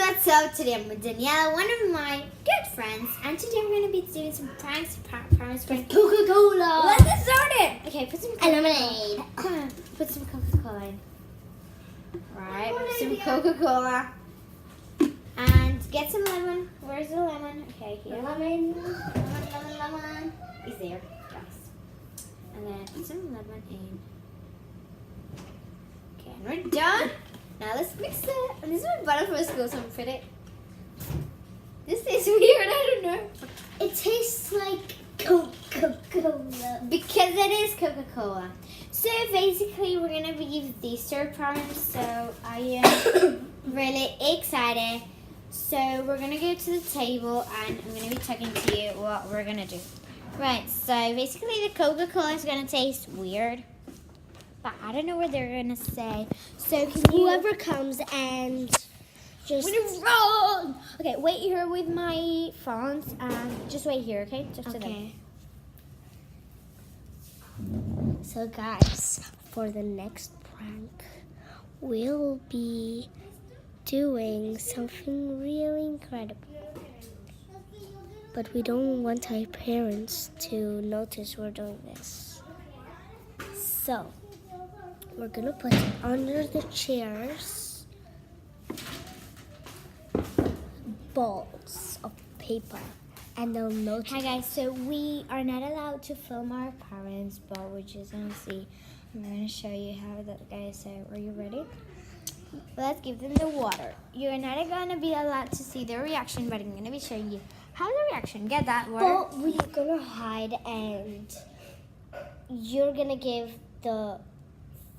what's up? Today I'm with Daniela, one of my good friends, and today we're gonna be doing some pranks. With Coca-Cola. Let's get started. Okay, put some lemonade. Put some Coca-Cola in. Right, put some Coca-Cola, and get some lemon. Where's the lemon? Okay, here. Lemon. Lemon. Is there, guys? And then put some lemon in. Okay, and we're done. Now let's mix it. And this is my butter for school, so I'm pretty. This tastes weird, I don't know. It tastes like Coca-Cola. Because it is Coca-Cola. So basically we're gonna be these syrup problems, so I am really excited. So we're gonna go to the table and I'm gonna be talking to you what we're gonna do. Right, so basically the Coca-Cola is gonna taste weird. But I don't know what they're gonna say. So Whoever comes and just run. Okay, wait here with my phones and just wait here, okay? Just to them. okay. So guys, for the next prank, we'll be doing something really incredible. But we don't want our parents to notice we're doing this. So, we're gonna put under the chairs balls of paper, and they'll notice. Hi guys, so we are not allowed to film our parents, but we're just gonna see. I'm gonna show you how that guy said. Are you ready? Let's give them the water. You're not gonna be allowed to see their reaction, but I'm gonna be showing you how the reaction. Get that water? But we're gonna hide, and you're gonna give the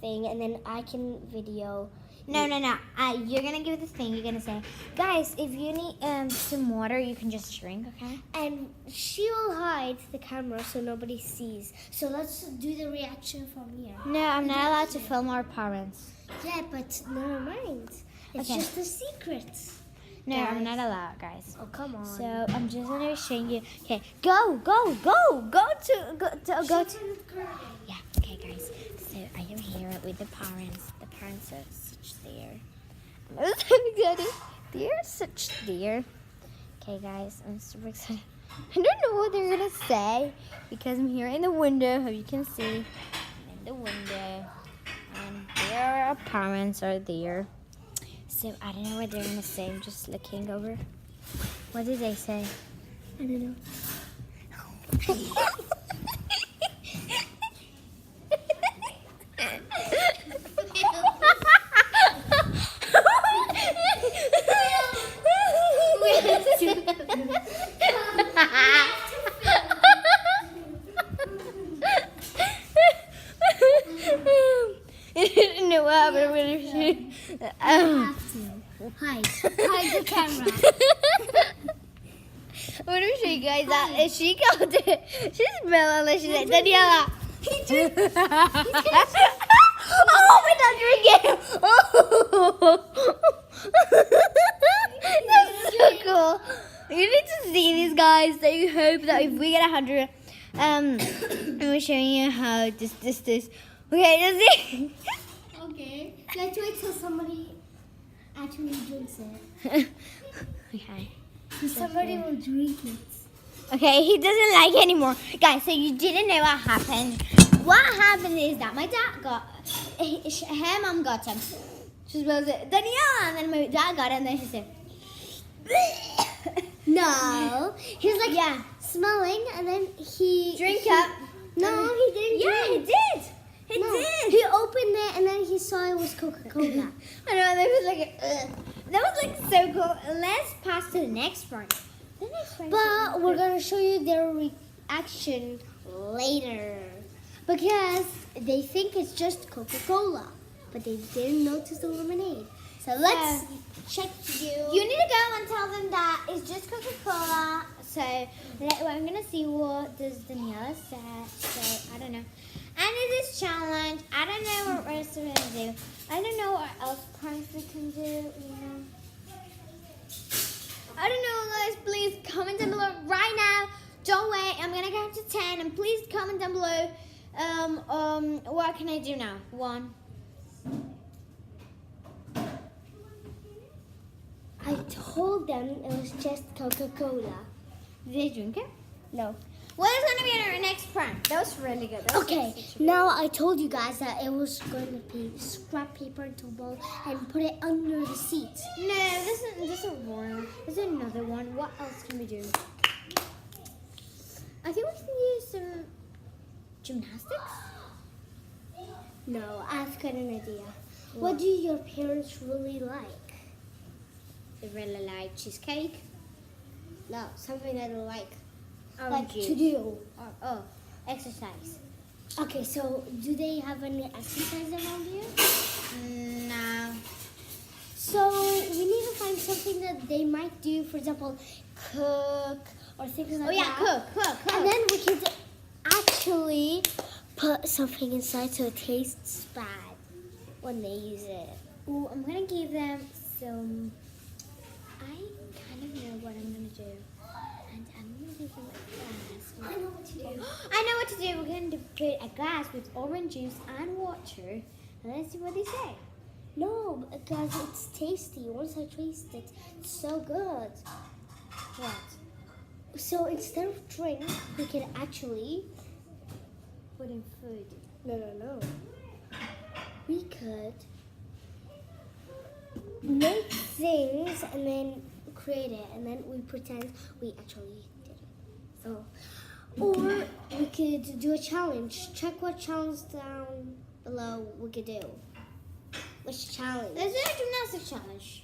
thing, and then I can video. No. You're gonna give the thing. You're gonna say, guys, if you need some water, you can just drink, okay? And she will hide the camera so nobody sees. So let's do the reaction from here. No, I'm not allowed to film our parents. Yeah, but never mind. It's Okay. just a secret. No, Guys. I'm not allowed, guys. Oh, come on. So I'm just gonna be showing you. Okay, go to. Yeah, okay, guys. So I am here with the parents. The parents are such dear. I'm so excited. They're such dear. Okay, guys, I'm super excited. I don't know what they're gonna say because I'm here in the window. How you can see, I'm in the window, and their parents are there. So I don't know what they're gonna say. I'm just looking over. What did they say? I don't know. No, I'm gonna shoot. Hide the camera. I'm gonna show you guys that if she got it, she smelled it. She said, Daniela. Oh, we're not drinking. Oh. That's so cool. You need to see these guys. I hope that if we get 100, I'm showing you how this. Okay, let's see. Okay. Let's wait till somebody actually drinks it. Okay. Somebody will drink it. Okay, he doesn't like it anymore. Guys, so you didn't know what happened. What happened is that my dad got, her mom got him. She smells it, Daniela, and then my dad got it, and then he said, No. He was like smelling, and then he... drink up. No, he didn't Yeah, he drink. did. He No, did. He opened it, and then he saw it was Coca-Cola. I know, that was like, that was like so cool. Let's pass to the next part. The next part. But we're going to show you their reaction later. Because they think it's just Coca-Cola. But they didn't notice the lemonade. So let's check you. You need to go and tell them that it's just Coca-Cola. So I'm gonna see what does Daniela say. So I don't know. And it is challenge. I don't know what else we're gonna do. I don't know what else pranks we can do. You know. I don't know, guys. Please comment down below right now. Don't wait. I'm gonna count to 10, and please comment down below. What can I do now? 1. I told them it was just Coca-Cola. Did they drink it? No. What is going to be our next prank? That was really good. That was Okay, now I told you guys that it was going to be scrap paper into a bowl and put it under the seat. No, this isn't one. This is another one. What else can we do? I think we can use some gymnastics. No, I've got an idea. What do your parents really like? They really like cheesecake. No, something that they like. Orange Like juice. to do. Oh, exercise. Okay, so do they have any exercise around here? No. So we need to find something that they might do. For example, cook or things like Oh yeah, that. cook. And then we can actually put something inside so it tastes bad when they use it. Ooh, I'm gonna give them some. I kind of know what I'm gonna do, and I'm gonna give them a glass. I know what to do. I know what to do. We're going to put a glass with orange juice and water, and let's see what they say. No, because it's tasty. Once I taste it, it's so good. What? So instead of drink, we can actually Put in food. No. We could make things and then create it, and then we pretend we actually did it. So, or we could do a challenge. Check what challenge down below we could do. Which challenge? Let's do a gymnastics challenge.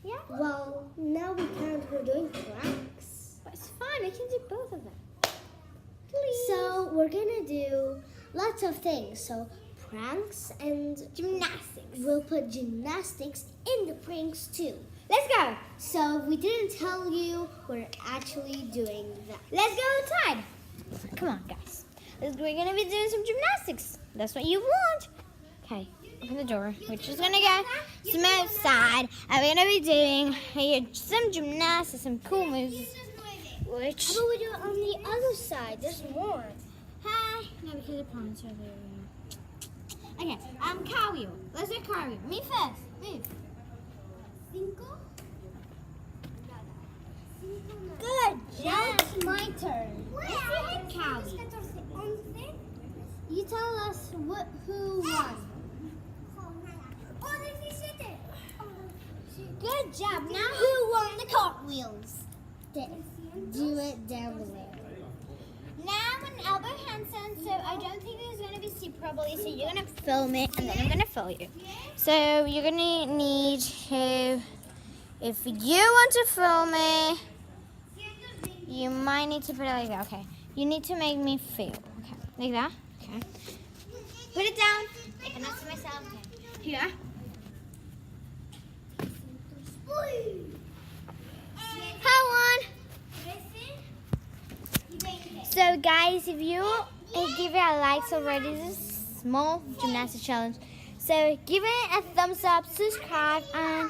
Yeah? Well, now we can't. We're doing pranks. But it's fine. We can do both of them. So we're gonna do lots of things. So pranks and Gymnastics. we'll put gymnastics in the pranks too. Let's go. So we didn't tell you we're actually doing that. Let's go inside. Come on, guys. We're going to be doing some gymnastics. That's what you want. Okay, open the door. We're just going to go some outside. And we're going to be doing some gymnastics, some cool moves. Which... How about we do it on the other side? There's more. Hi. No, because the pawns are there. Okay, cardio. Let's do cardio. Me first. Move. Cinco. Good Now it's my turn. Callie. You tell us who won. Good job. Now who won the cartwheels? Do it down the way. Now an elbow handstand, so I don't think it's going to be seen properly, so you're going to film it and then I'm going to film you. So you're going to need to, if you want to film it, you might need to put it like that. Okay. You need to make me feel. Okay. Like that. Okay. Put it down. I cannot see myself. Okay. Here. Hi, one. So guys, if you give it a like already, this is a small gymnastics challenge. So give it a thumbs up, subscribe, and